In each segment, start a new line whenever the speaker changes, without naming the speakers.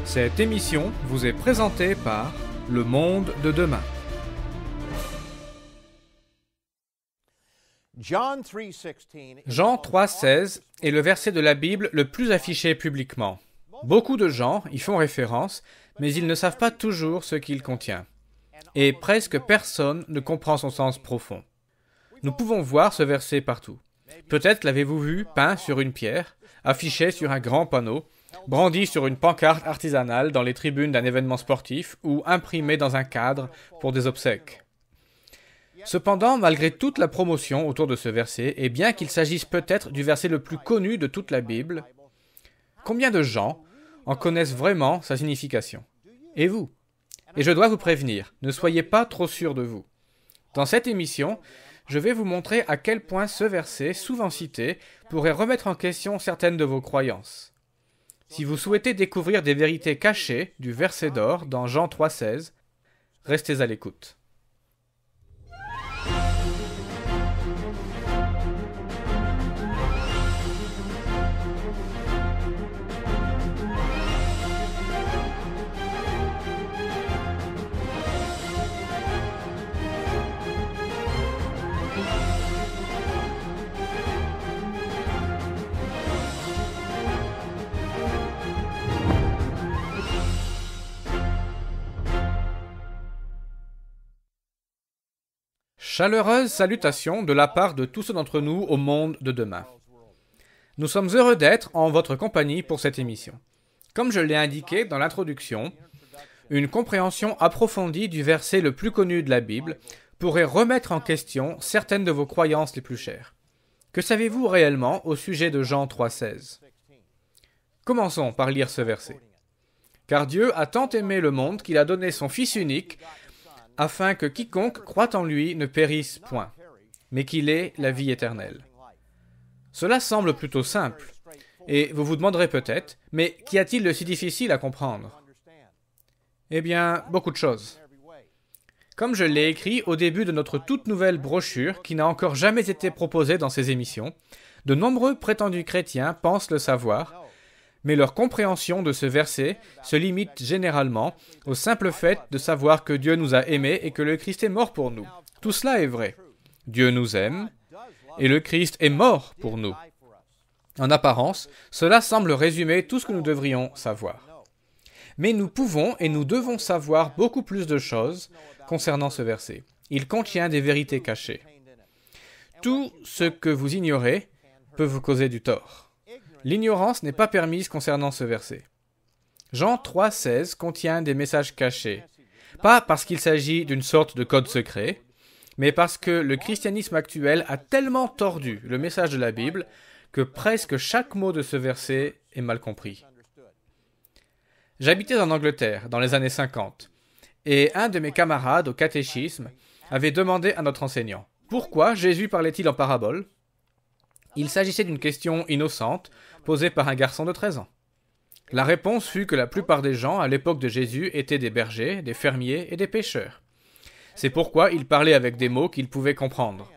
Cette émission vous est présentée par Le Monde de Demain. Jean 3,16 est le verset de la Bible le plus affiché publiquement. Beaucoup de gens y font référence, mais ils ne savent pas toujours ce qu'il contient. Et presque personne ne comprend son sens profond. Nous pouvons voir ce verset partout. Peut-être l'avez-vous vu peint sur une pierre, affiché sur un grand panneau, brandi sur une pancarte artisanale dans les tribunes d'un événement sportif ou imprimé dans un cadre pour des obsèques. Cependant, malgré toute la promotion autour de ce verset, et bien qu'il s'agisse peut-être du verset le plus connu de toute la Bible, combien de gens en connaissent vraiment sa signification? Et vous? Et je dois vous prévenir, ne soyez pas trop sûrs de vous. Dans cette émission, je vais vous montrer à quel point ce verset, souvent cité, pourrait remettre en question certaines de vos croyances. Si vous souhaitez découvrir des vérités cachées du verset d'or dans Jean 3,16, restez à l'écoute. Chaleureuse salutation de la part de tous ceux d'entre nous au monde de demain. Nous sommes heureux d'être en votre compagnie pour cette émission. Comme je l'ai indiqué dans l'introduction, une compréhension approfondie du verset le plus connu de la Bible pourrait remettre en question certaines de vos croyances les plus chères. Que savez-vous réellement au sujet de Jean 3,16? Commençons par lire ce verset. « Car Dieu a tant aimé le monde qu'il a donné son Fils unique, afin que quiconque croit en lui ne périsse point, mais qu'il ait la vie éternelle. » Cela semble plutôt simple, et vous vous demanderez peut-être, mais qu'y a-t-il de si difficile à comprendre? Eh bien, beaucoup de choses. Comme je l'ai écrit au début de notre toute nouvelle brochure qui n'a encore jamais été proposée dans ces émissions, de nombreux prétendus chrétiens pensent le savoir, mais leur compréhension de ce verset se limite généralement au simple fait de savoir que Dieu nous a aimés et que le Christ est mort pour nous. Tout cela est vrai. Dieu nous aime et le Christ est mort pour nous. En apparence, cela semble résumer tout ce que nous devrions savoir. Mais nous pouvons et nous devons savoir beaucoup plus de choses concernant ce verset. Il contient des vérités cachées. Tout ce que vous ignorez peut vous causer du tort. L'ignorance n'est pas permise concernant ce verset. Jean 3,16 contient des messages cachés, pas parce qu'il s'agit d'une sorte de code secret, mais parce que le christianisme actuel a tellement tordu le message de la Bible que presque chaque mot de ce verset est mal compris. J'habitais en Angleterre dans les années 50, et un de mes camarades au catéchisme avait demandé à notre enseignant « Pourquoi Jésus parlait-il en parabole ?» Il s'agissait d'une question innocente, posée par un garçon de 13 ans. La réponse fut que la plupart des gens à l'époque de Jésus étaient des bergers, des fermiers et des pêcheurs. C'est pourquoi il parlait avec des mots qu'ils pouvaient comprendre.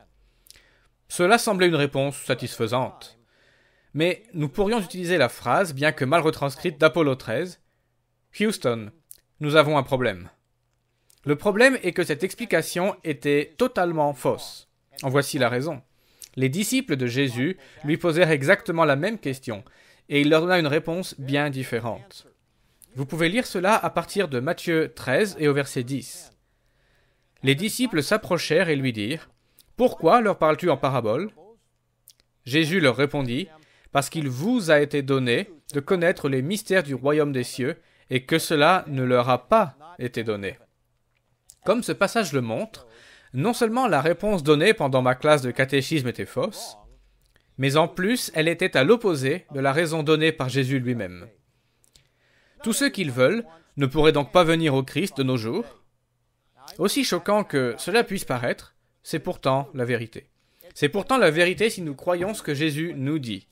Cela semblait une réponse satisfaisante. Mais nous pourrions utiliser la phrase, bien que mal retranscrite d'Apollo 13, « Houston, nous avons un problème. » Le problème est que cette explication était totalement fausse. En voici la raison. Les disciples de Jésus lui posèrent exactement la même question, et il leur donna une réponse bien différente. Vous pouvez lire cela à partir de Matthieu 13 et au verset 10. Les disciples s'approchèrent et lui dirent « Pourquoi leur parles-tu en parabole ?» Jésus leur répondit « Parce qu'il vous a été donné de connaître les mystères du royaume des cieux, et que cela ne leur a pas été donné. » Comme ce passage le montre, non seulement la réponse donnée pendant ma classe de catéchisme était fausse, mais en plus, elle était à l'opposé de la raison donnée par Jésus lui-même. Tous ceux qu'ils veulent ne pourraient donc pas venir au Christ de nos jours. Aussi choquant que cela puisse paraître, c'est pourtant la vérité. C'est pourtant la vérité si nous croyons ce que Jésus nous dit.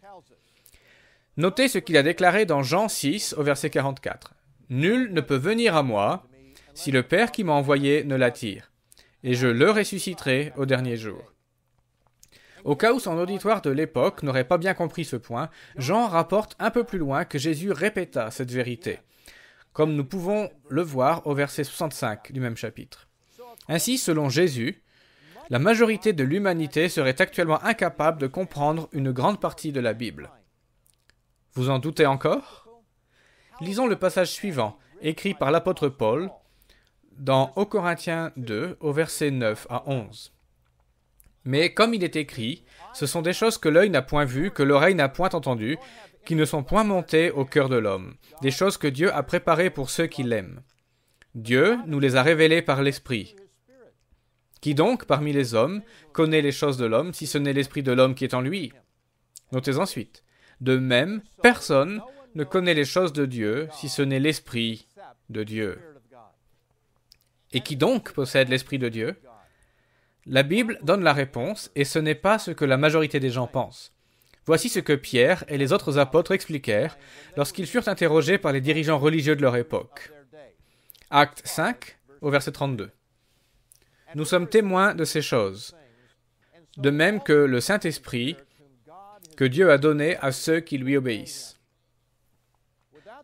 Notez ce qu'il a déclaré dans Jean 6 au verset 44. « Nul ne peut venir à moi si le Père qui m'a envoyé ne l'attire. Et je le ressusciterai au dernier jour. » Au cas où son auditoire de l'époque n'aurait pas bien compris ce point, Jean rapporte un peu plus loin que Jésus répéta cette vérité. comme nous pouvons le voir au verset 65 du même chapitre. Ainsi, selon Jésus, la majorité de l'humanité serait actuellement incapable de comprendre une grande partie de la Bible. Vous en doutez encore? Lisons le passage suivant, écrit par l'apôtre Paul, dans Aux Corinthiens 2, au verset 9 à 11. Mais comme il est écrit, ce sont des choses que l'œil n'a point vues, que l'oreille n'a point entendues, qui ne sont point montées au cœur de l'homme, des choses que Dieu a préparées pour ceux qui l'aiment. Dieu nous les a révélées par l'Esprit. Qui donc, parmi les hommes, connaît les choses de l'homme, si ce n'est l'Esprit de l'homme qui est en lui? Notez ensuite. De même, personne ne connaît les choses de Dieu, si ce n'est l'Esprit de Dieu. Et qui donc possède l'Esprit de Dieu? La Bible donne la réponse, et ce n'est pas ce que la majorité des gens pensent. Voici ce que Pierre et les autres apôtres expliquèrent lorsqu'ils furent interrogés par les dirigeants religieux de leur époque. Acte 5, au verset 32. Nous sommes témoins de ces choses, de même que le Saint-Esprit que Dieu a donné à ceux qui lui obéissent.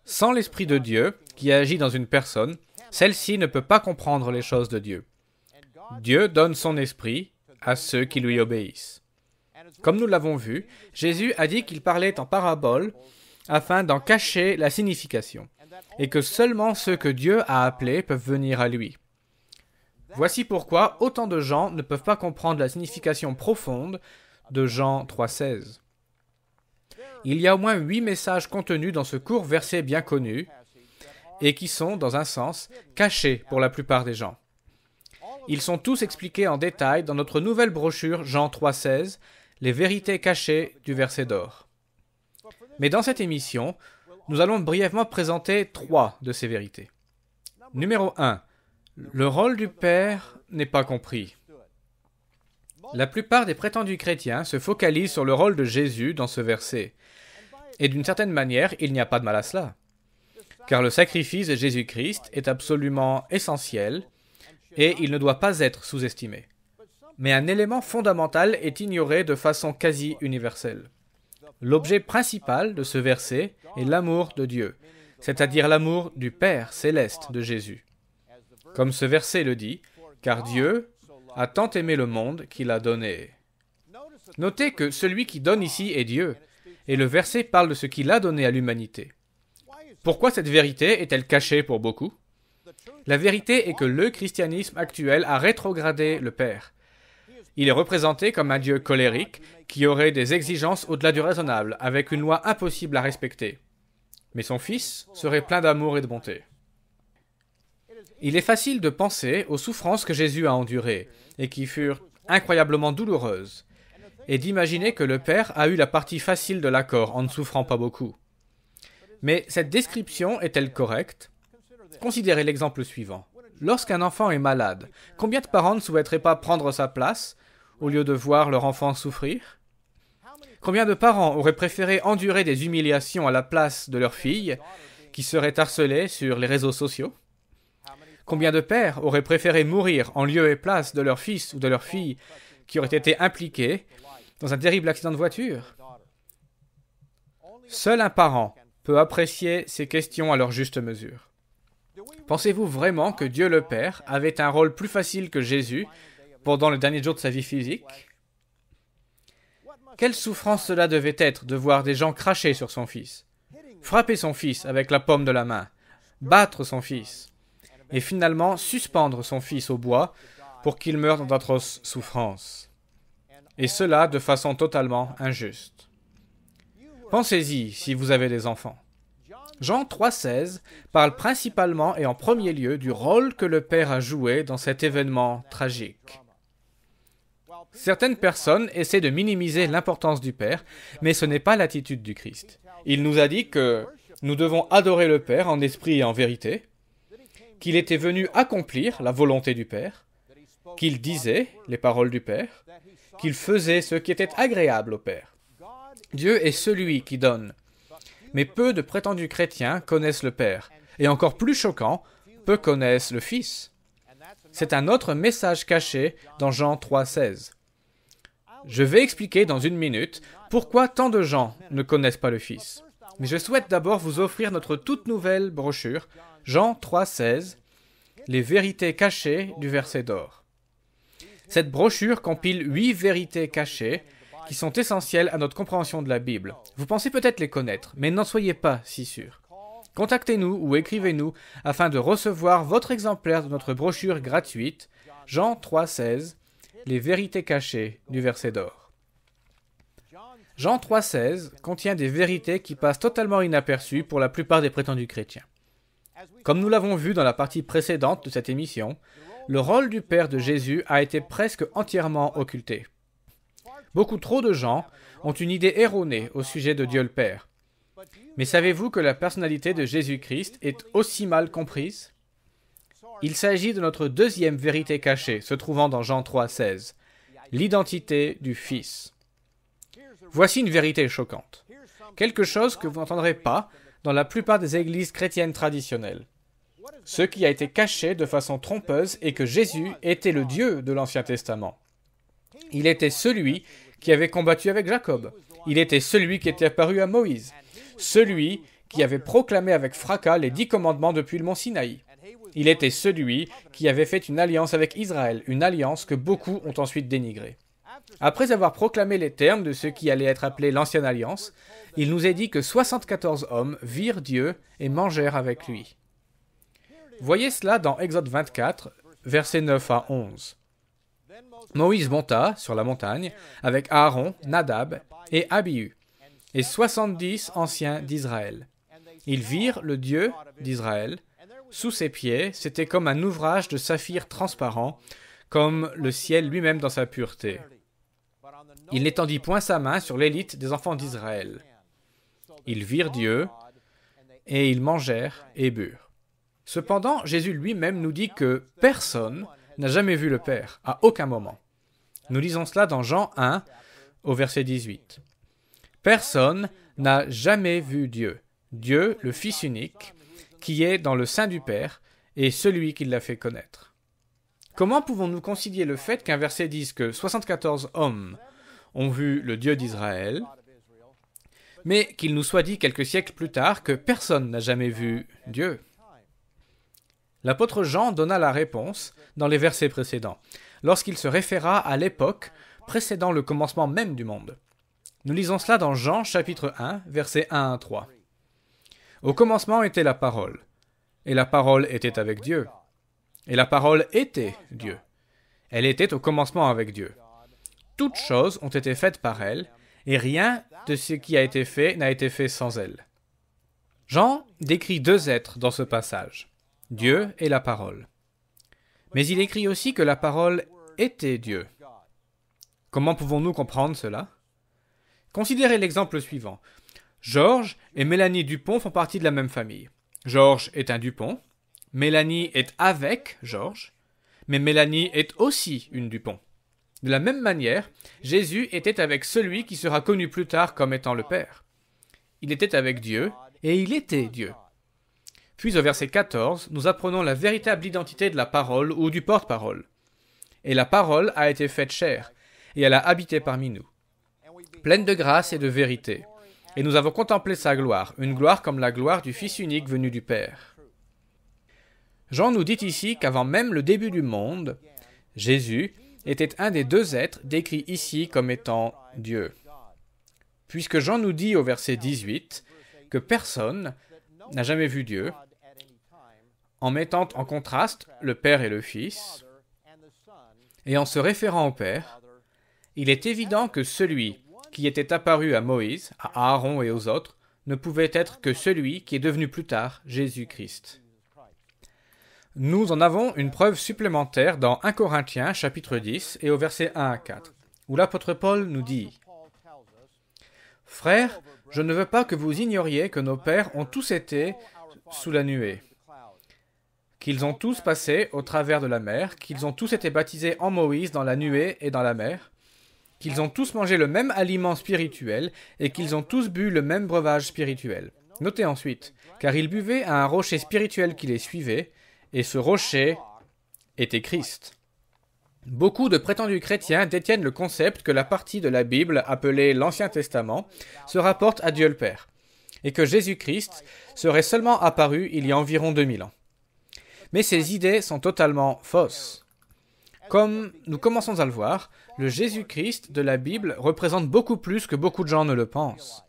Sans l'Esprit de Dieu qui agit dans une personne, celle-ci ne peut pas comprendre les choses de Dieu. Dieu donne son Esprit à ceux qui lui obéissent. Comme nous l'avons vu, Jésus a dit qu'il parlait en paraboles afin d'en cacher la signification, et que seulement ceux que Dieu a appelés peuvent venir à lui. Voici pourquoi autant de gens ne peuvent pas comprendre la signification profonde de Jean 3,16. Il y a au moins 8 messages contenus dans ce court verset bien connu, et qui sont, dans un sens, cachés pour la plupart des gens. Ils sont tous expliqués en détail dans notre nouvelle brochure Jean 3,16, les vérités cachées du verset d'or. Mais dans cette émission, nous allons brièvement présenter 3 de ces vérités. Numéro 1. Le rôle du Père n'est pas compris. La plupart des prétendus chrétiens se focalisent sur le rôle de Jésus dans ce verset. Et d'une certaine manière, il n'y a pas de mal à cela. Car le sacrifice de Jésus-Christ est absolument essentiel et il ne doit pas être sous-estimé. Mais un élément fondamental est ignoré de façon quasi universelle. L'objet principal de ce verset est l'amour de Dieu, c'est-à-dire l'amour du Père céleste de Jésus. Comme ce verset le dit, « Car Dieu a tant aimé le monde qu'il a donné. » Notez que celui qui donne ici est Dieu, et le verset parle de ce qu'il a donné à l'humanité. Pourquoi cette vérité est-elle cachée pour beaucoup? La vérité est que le christianisme actuel a rétrogradé le Père. Il est représenté comme un Dieu colérique qui aurait des exigences au-delà du raisonnable, avec une loi impossible à respecter. Mais son Fils serait plein d'amour et de bonté. Il est facile de penser aux souffrances que Jésus a endurées, et qui furent incroyablement douloureuses, et d'imaginer que le Père a eu la partie facile de l'accord en ne souffrant pas beaucoup. Mais cette description est-elle correcte? Considérez l'exemple suivant. Lorsqu'un enfant est malade, combien de parents ne souhaiteraient pas prendre sa place au lieu de voir leur enfant souffrir? Combien de parents auraient préféré endurer des humiliations à la place de leur fille qui serait harcelée sur les réseaux sociaux? Combien de pères auraient préféré mourir en lieu et place de leur fils ou de leur fille qui auraient été impliqués dans un terrible accident de voiture? Seul un parent peut apprécier ces questions à leur juste mesure. Pensez-vous vraiment que Dieu le Père avait un rôle plus facile que Jésus pendant le dernier jour de sa vie physique? Quelle souffrance cela devait être de voir des gens cracher sur son fils, frapper son fils avec la paume de la main, battre son fils, et finalement suspendre son fils au bois pour qu'il meure dans d'atroces souffrances. Et cela de façon totalement injuste. Pensez-y si vous avez des enfants. Jean 3,16 parle principalement et en premier lieu du rôle que le Père a joué dans cet événement tragique. Certaines personnes essaient de minimiser l'importance du Père, mais ce n'est pas l'attitude du Christ. Il nous a dit que nous devons adorer le Père en esprit et en vérité, qu'il était venu accomplir la volonté du Père, qu'il disait les paroles du Père, qu'il faisait ce qui était agréable au Père. Dieu est celui qui donne. Mais peu de prétendus chrétiens connaissent le Père, et encore plus choquant, peu connaissent le Fils. C'est un autre message caché dans Jean 3,16. Je vais expliquer dans 1 minute pourquoi tant de gens ne connaissent pas le Fils. Mais je souhaite d'abord vous offrir notre toute nouvelle brochure, Jean 3,16, les vérités cachées du verset d'or. Cette brochure compile 8 vérités cachées qui sont essentielles à notre compréhension de la Bible. Vous pensez peut-être les connaître, mais n'en soyez pas si sûr. Contactez-nous ou écrivez-nous afin de recevoir votre exemplaire de notre brochure gratuite, Jean 3,16, les vérités cachées du verset d'or. Jean 3,16 contient des vérités qui passent totalement inaperçues pour la plupart des prétendus chrétiens. Comme nous l'avons vu dans la partie précédente de cette émission, le rôle du Père de Jésus a été presque entièrement occulté. Beaucoup trop de gens ont une idée erronée au sujet de Dieu le Père. Mais savez-vous que la personnalité de Jésus-Christ est aussi mal comprise? Il s'agit de notre deuxième vérité cachée, se trouvant dans Jean 3,16, l'identité du Fils. Voici une vérité choquante. Quelque chose que vous n'entendrez pas dans la plupart des églises chrétiennes traditionnelles. Ce qui a été caché de façon trompeuse est que Jésus était le Dieu de l'Ancien Testament. Il était celui qui avait combattu avec Jacob. Il était celui qui était apparu à Moïse. Celui qui avait proclamé avec fracas les 10 commandements depuis le mont Sinaï. Il était celui qui avait fait une alliance avec Israël, une alliance que beaucoup ont ensuite dénigrée. Après avoir proclamé les termes de ce qui allait être appelé l'Ancienne Alliance, il nous est dit que 74 hommes virent Dieu et mangèrent avec lui. Voyez cela dans Exode 24, versets 9 à 11. Moïse monta sur la montagne avec Aaron, Nadab et Abihu, et 70 anciens d'Israël. Ils virent le Dieu d'Israël. Sous ses pieds, c'était comme un ouvrage de saphir transparent, comme le ciel lui-même dans sa pureté. Il n'étendit point sa main sur l'élite des enfants d'Israël. Ils virent Dieu, et ils mangèrent et burent. Cependant, Jésus lui-même nous dit que personne n'a jamais vu le Père, à aucun moment. Nous lisons cela dans Jean 1, au verset 18. Personne n'a jamais vu Dieu. Dieu, le Fils unique, qui est dans le sein du Père, et celui qui l'a fait connaître. Comment pouvons-nous concilier le fait qu'un verset dise que 74 hommes ont vu le Dieu d'Israël, mais qu'il nous soit dit quelques siècles plus tard que personne n'a jamais vu Dieu? L'apôtre Jean donna la réponse dans les versets précédents, lorsqu'il se référa à l'époque précédant le commencement même du monde. Nous lisons cela dans Jean chapitre 1, versets 1 à 3. Au commencement était la parole, et la parole était avec Dieu, et la parole était Dieu. Elle était au commencement avec Dieu. Toutes choses ont été faites par elle, et rien de ce qui a été fait n'a été fait sans elle. Jean décrit 2 êtres dans ce passage, Dieu et la parole. Mais il écrit aussi que la parole était Dieu. Comment pouvons-nous comprendre cela? Considérez l'exemple suivant. Georges et Mélanie Dupont font partie de la même famille. Georges est un Dupont, Mélanie est avec Georges, mais Mélanie est aussi une Dupont. De la même manière, Jésus était avec celui qui sera connu plus tard comme étant le Père. Il était avec Dieu et il était Dieu. Puis au verset 14, nous apprenons la véritable identité de la parole ou du porte-parole. Et la parole a été faite chair, et elle a habité parmi nous, pleine de grâce et de vérité. Et nous avons contemplé sa gloire, une gloire comme la gloire du Fils unique venu du Père. Jean nous dit ici qu'avant même le début du monde, Jésus était un des 2 êtres décrits ici comme étant Dieu. Puisque Jean nous dit au verset 18 que personne n'a jamais vu Dieu, en mettant en contraste le Père et le Fils, et en se référant au Père, il est évident que celui qui était apparu à Moïse, à Aaron et aux autres, ne pouvait être que celui qui est devenu plus tard Jésus-Christ. Nous en avons une preuve supplémentaire dans 1 Corinthiens chapitre 10 et au verset 1 à 4, où l'apôtre Paul nous dit « Frères, je ne veux pas que vous ignoriez que nos pères ont tous été sous la nuée, qu'ils ont tous passé au travers de la mer, qu'ils ont tous été baptisés en Moïse dans la nuée et dans la mer, qu'ils ont tous mangé le même aliment spirituel et qu'ils ont tous bu le même breuvage spirituel. Notez ensuite, car ils buvaient à un rocher spirituel qui les suivait, et ce rocher était Christ. » Beaucoup de prétendus chrétiens détiennent le concept que la partie de la Bible appelée l'Ancien Testament se rapporte à Dieu le Père. et que Jésus-Christ serait seulement apparu il y a environ 2000 ans. Mais ces idées sont totalement fausses. Comme nous commençons à le voir, le Jésus-Christ de la Bible représente beaucoup plus que beaucoup de gens ne le pensent.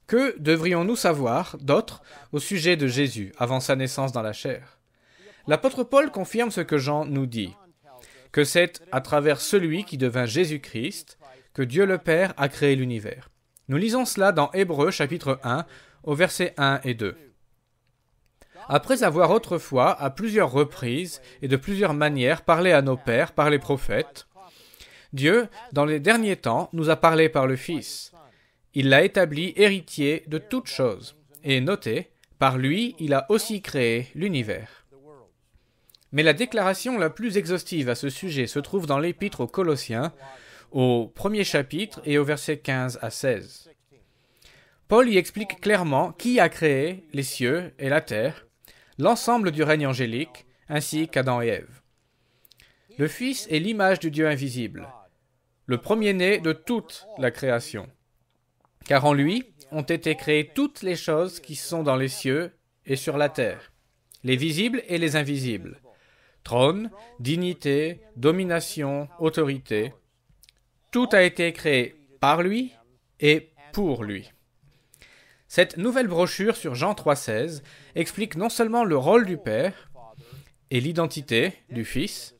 Que devrions-nous savoir d'autre au sujet de Jésus avant sa naissance dans la chair? L'apôtre Paul confirme ce que Jean nous dit, que c'est à travers celui qui devint Jésus-Christ que Dieu le Père a créé l'univers. Nous lisons cela dans Hébreux chapitre 1 au verset 1 et 2. Après avoir autrefois, à plusieurs reprises et de plusieurs manières, parlé à nos pères par les prophètes, Dieu, dans les derniers temps, nous a parlé par le Fils. Il l'a établi héritier de toutes choses. Et notez, par lui, il a aussi créé l'univers. Mais la déclaration la plus exhaustive à ce sujet se trouve dans l'Épître aux Colossiens, au 1er chapitre et au verset 15 à 16. Paul y explique clairement qui a créé les cieux et la terre, l'ensemble du règne angélique, ainsi qu'Adam et Ève. Le Fils est l'image du Dieu invisible, le premier-né de toute la création, car en lui ont été créées toutes les choses qui sont dans les cieux et sur la terre, les visibles et les invisibles, trône, dignité, domination, autorité. Tout a été créé par lui et pour lui. Cette nouvelle brochure sur Jean 3,16 explique non seulement le rôle du Père et l'identité du Fils,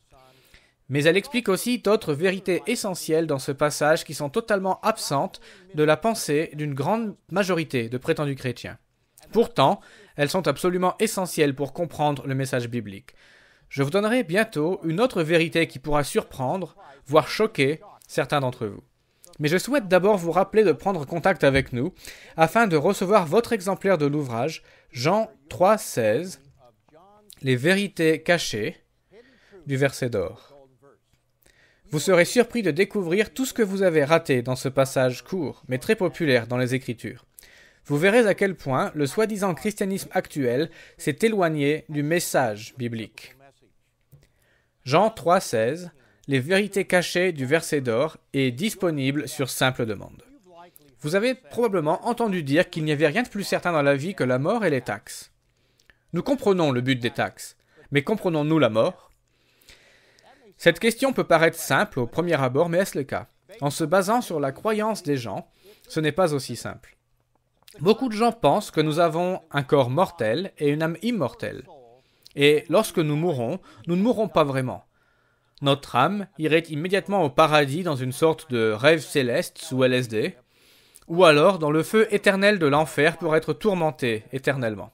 mais elle explique aussi d'autres vérités essentielles dans ce passage qui sont totalement absentes de la pensée d'une grande majorité de prétendus chrétiens. Pourtant, elles sont absolument essentielles pour comprendre le message biblique. Je vous donnerai bientôt une autre vérité qui pourra surprendre, voire choquer certains d'entre vous. Mais je souhaite d'abord vous rappeler de prendre contact avec nous afin de recevoir votre exemplaire de l'ouvrage Jean 3,16, les vérités cachées du verset d'or. Vous serez surpris de découvrir tout ce que vous avez raté dans ce passage court, mais très populaire dans les Écritures. Vous verrez à quel point le soi-disant christianisme actuel s'est éloigné du message biblique. Jean 3,16, les vérités cachées du verset d'or, est disponible sur simple demande. Vous avez probablement entendu dire qu'il n'y avait rien de plus certain dans la vie que la mort et les taxes. Nous comprenons le but des taxes, mais comprenons-nous la mort? Cette question peut paraître simple au premier abord, mais est-ce le cas? En se basant sur la croyance des gens, ce n'est pas aussi simple. Beaucoup de gens pensent que nous avons un corps mortel et une âme immortelle. Et lorsque nous mourrons, nous ne mourrons pas vraiment. Notre âme irait immédiatement au paradis dans une sorte de rêve céleste sous LSD, ou alors dans le feu éternel de l'enfer pour être tourmenté éternellement.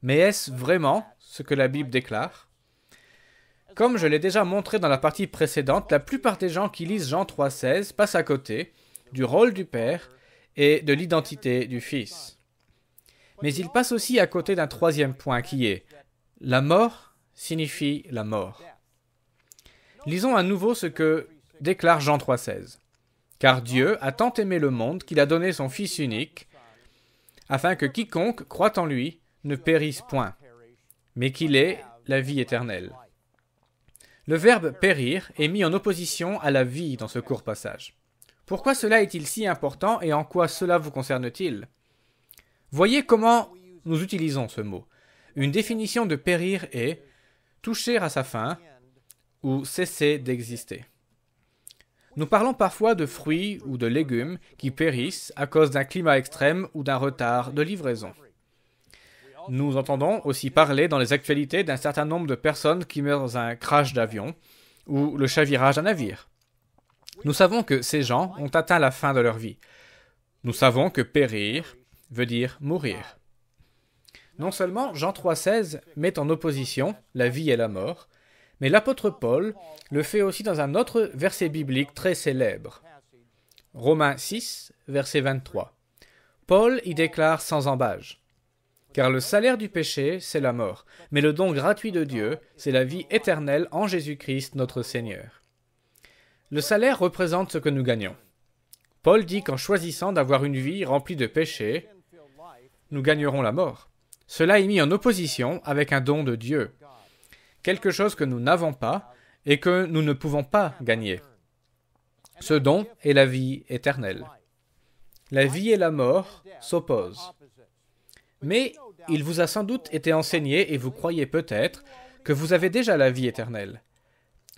Mais est-ce vraiment ce que la Bible déclare? Comme je l'ai déjà montré dans la partie précédente, la plupart des gens qui lisent Jean 3,16 passent à côté du rôle du Père et de l'identité du Fils. Mais ils passent aussi à côté d'un troisième point qui est « La mort signifie la mort ». Lisons à nouveau ce que déclare Jean 3,16. « Car Dieu a tant aimé le monde qu'il a donné son Fils unique, afin que quiconque croit en lui ne périsse point, mais qu'il ait la vie éternelle. » Le verbe « périr » est mis en opposition à la vie dans ce court passage. Pourquoi cela est-il si important et en quoi cela vous concerne-t-il? Voyez comment nous utilisons ce mot. Une définition de périr est toucher à sa fin ou cesser d'exister. Nous parlons parfois de fruits ou de légumes qui périssent à cause d'un climat extrême ou d'un retard de livraison. Nous entendons aussi parler dans les actualités d'un certain nombre de personnes qui meurent dans un crash d'avion ou le chavirage d'un navire. Nous savons que ces gens ont atteint la fin de leur vie. Nous savons que périr veut dire mourir. Non seulement Jean 3,16 met en opposition la vie et la mort, mais l'apôtre Paul le fait aussi dans un autre verset biblique très célèbre. Romains 6, verset 23. Paul y déclare sans ambages. Car le salaire du péché, c'est la mort, mais le don gratuit de Dieu, c'est la vie éternelle en Jésus-Christ notre Seigneur. Le salaire représente ce que nous gagnons. Paul dit qu'en choisissant d'avoir une vie remplie de péchés, nous gagnerons la mort. Cela est mis en opposition avec un don de Dieu, quelque chose que nous n'avons pas et que nous ne pouvons pas gagner. Ce don est la vie éternelle. La vie et la mort s'opposent. Mais il vous a sans doute été enseigné, et vous croyez peut-être, que vous avez déjà la vie éternelle.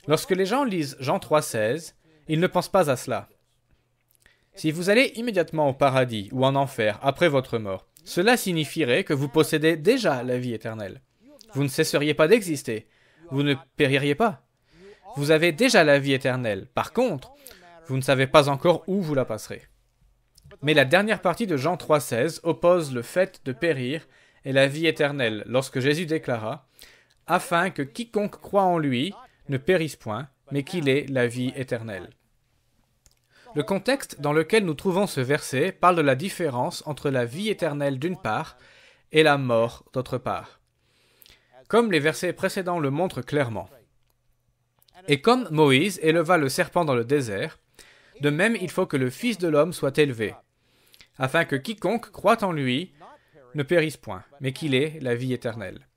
Lorsque les gens lisent Jean 3,16, ils ne pensent pas à cela. Si vous allez immédiatement au paradis ou en enfer après votre mort, cela signifierait que vous possédez déjà la vie éternelle. Vous ne cesseriez pas d'exister. Vous ne péririez pas. Vous avez déjà la vie éternelle. Par contre, vous ne savez pas encore où vous la passerez. Mais la dernière partie de Jean 3,16 oppose le fait de périr et la vie éternelle lorsque Jésus déclara « Afin que quiconque croit en lui ne périsse point, mais qu'il ait la vie éternelle. » Le contexte dans lequel nous trouvons ce verset parle de la différence entre la vie éternelle d'une part et la mort d'autre part, comme les versets précédents le montrent clairement. Et comme Moïse éleva le serpent dans le désert, de même il faut que le Fils de l'homme soit élevé, afin que quiconque croit en lui ne périsse point, mais qu'il ait la vie éternelle.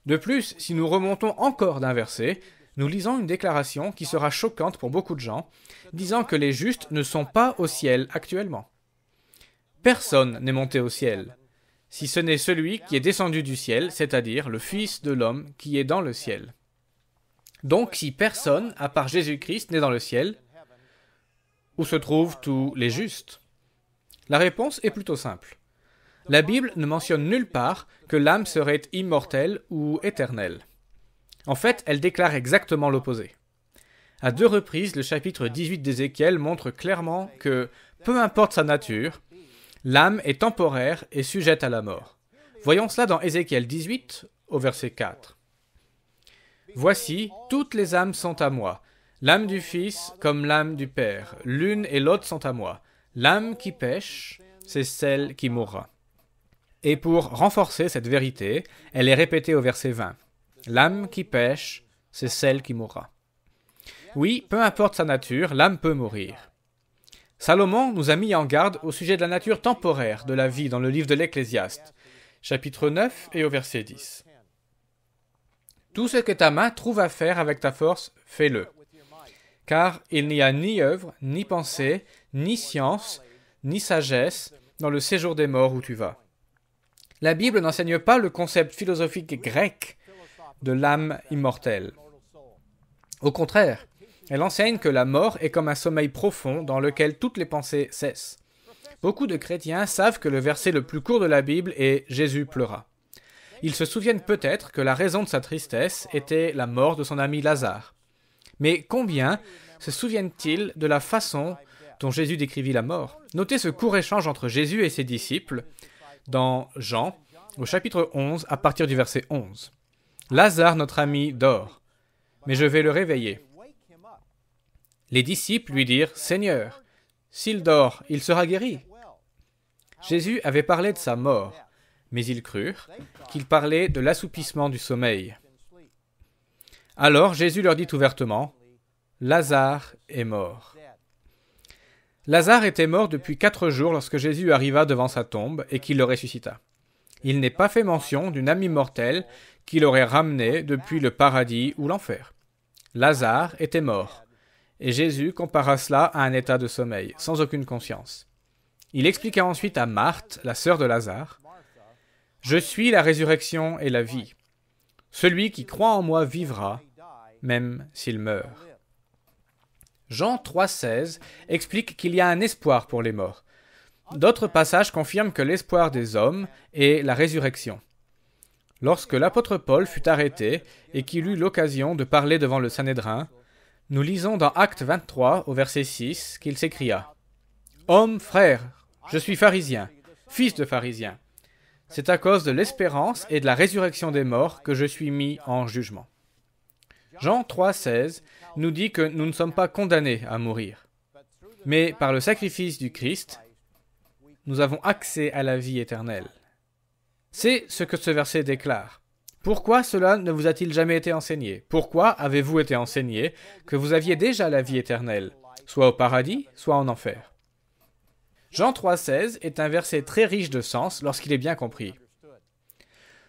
De plus, si nous remontons encore d'un verset, nous lisons une déclaration qui sera choquante pour beaucoup de gens, disant que les justes ne sont pas au ciel actuellement. Personne n'est monté au ciel, si ce n'est celui qui est descendu du ciel, c'est-à-dire le Fils de l'homme qui est dans le ciel. Donc, si personne, à part Jésus-Christ, n'est dans le ciel, où se trouvent tous les justes? La réponse est plutôt simple. La Bible ne mentionne nulle part que l'âme serait immortelle ou éternelle. En fait, elle déclare exactement l'opposé. À 2 reprises, le chapitre 18 d'Ézéchiel montre clairement que, peu importe sa nature, l'âme est temporaire et sujette à la mort. Voyons cela dans Ézéchiel 18, au verset 4. « Voici, toutes les âmes sont à moi, l'âme du Fils comme l'âme du Père, l'une et l'autre sont à moi. L'âme qui pêche, c'est celle qui mourra. » Et pour renforcer cette vérité, elle est répétée au verset 20. L'âme qui pêche, c'est celle qui mourra. Oui, peu importe sa nature, l'âme peut mourir. Salomon nous a mis en garde au sujet de la nature temporaire de la vie dans le livre de l'Ecclésiaste, chapitre 9 et au verset 10. Tout ce que ta main trouve à faire avec ta force, fais-le. Car il n'y a ni œuvre, ni pensée, ni science, ni sagesse dans le séjour des morts où tu vas. La Bible n'enseigne pas le concept philosophique grec de l'âme immortelle. Au contraire, elle enseigne que la mort est comme un sommeil profond dans lequel toutes les pensées cessent. Beaucoup de chrétiens savent que le verset le plus court de la Bible est « Jésus pleura ». Ils se souviennent peut-être que la raison de sa tristesse était la mort de son ami Lazare. Mais combien se souviennent-ils de la façon dont Jésus décrivit la mort? Notez ce court échange entre Jésus et ses disciples dans Jean, au chapitre 11, à partir du verset 11. Lazare, notre ami, dort, mais je vais le réveiller. Les disciples lui dirent, « Seigneur, s'il dort, il sera guéri. » Jésus avait parlé de sa mort, mais ils crurent qu'il parlait de l'assoupissement du sommeil. Alors Jésus leur dit ouvertement, « Lazare est mort. » Lazare était mort depuis 4 jours lorsque Jésus arriva devant sa tombe et qu'il le ressuscita. Il n'est pas fait mention d'une âme immortelle qu'il aurait ramenée depuis le paradis ou l'enfer. Lazare était mort, et Jésus compara cela à un état de sommeil, sans aucune conscience. Il expliqua ensuite à Marthe, la sœur de Lazare, « Je suis la résurrection et la vie. Celui qui croit en moi vivra, même s'il meurt. » Jean 3,16 explique qu'il y a un espoir pour les morts. D'autres passages confirment que l'espoir des hommes est la résurrection. Lorsque l'apôtre Paul fut arrêté et qu'il eut l'occasion de parler devant le Sanhédrin, nous lisons dans Actes 23, au verset 6, qu'il s'écria « Homme, frère, je suis pharisien, fils de pharisien. C'est à cause de l'espérance et de la résurrection des morts que je suis mis en jugement. » Jean 3,16 nous dit que nous ne sommes pas condamnés à mourir. Mais par le sacrifice du Christ, nous avons accès à la vie éternelle. C'est ce que ce verset déclare. Pourquoi cela ne vous a-t-il jamais été enseigné? Pourquoi avez-vous été enseigné que vous aviez déjà la vie éternelle, soit au paradis, soit en enfer? Jean 3,16 est un verset très riche de sens lorsqu'il est bien compris.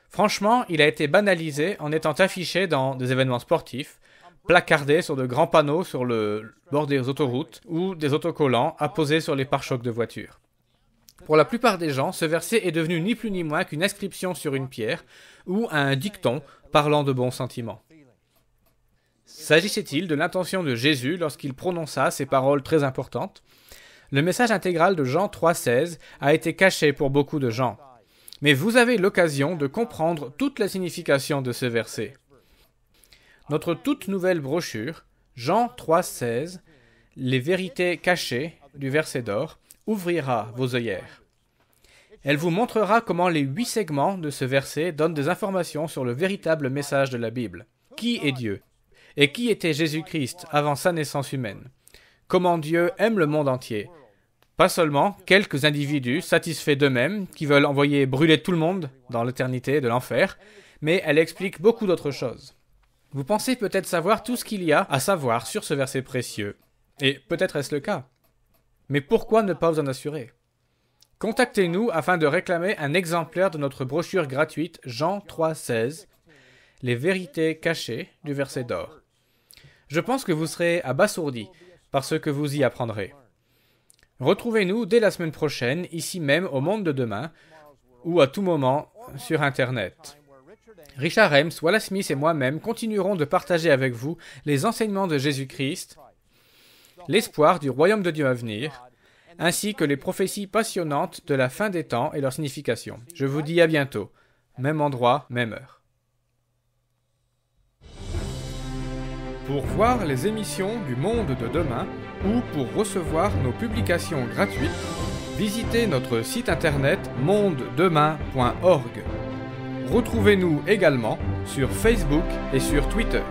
Franchement, il a été banalisé en étant affiché dans des événements sportifs, placardé sur de grands panneaux sur le bord des autoroutes ou des autocollants apposés sur les pare-chocs de voitures. Pour la plupart des gens, ce verset est devenu ni plus ni moins qu'une inscription sur une pierre ou un dicton parlant de bons sentiments. S'agissait-il de l'intention de Jésus lorsqu'il prononça ces paroles très importantes? Le message intégral de Jean 3,16 a été caché pour beaucoup de gens. Mais vous avez l'occasion de comprendre toute la signification de ce verset. Notre toute nouvelle brochure, Jean 3,16, les vérités cachées du verset d'or, ouvrira vos œillères. Elle vous montrera comment les 8 segments de ce verset donnent des informations sur le véritable message de la Bible. Qui est Dieu? Et qui était Jésus-Christ avant sa naissance humaine? Comment Dieu aime le monde entier? Pas seulement quelques individus satisfaits d'eux-mêmes qui veulent envoyer brûler tout le monde dans l'éternité de l'enfer, mais elle explique beaucoup d'autres choses. Vous pensez peut-être savoir tout ce qu'il y a à savoir sur ce verset précieux. Et peut-être est-ce le cas. Mais pourquoi ne pas vous en assurer? Contactez-nous afin de réclamer un exemplaire de notre brochure gratuite Jean 3,16, les vérités cachées du verset d'or. Je pense que vous serez abasourdis par ce que vous y apprendrez. Retrouvez-nous dès la semaine prochaine, ici même au Monde de Demain, ou à tout moment sur Internet. Richard Helms, Wallace Smith et moi-même continuerons de partager avec vous les enseignements de Jésus-Christ, l'espoir du royaume de Dieu à venir, ainsi que les prophéties passionnantes de la fin des temps et leur signification. Je vous dis à bientôt, même endroit, même heure. Pour voir les émissions du Monde de Demain ou pour recevoir nos publications gratuites, visitez notre site internet mondedemain.org. Retrouvez-nous également sur Facebook et sur Twitter.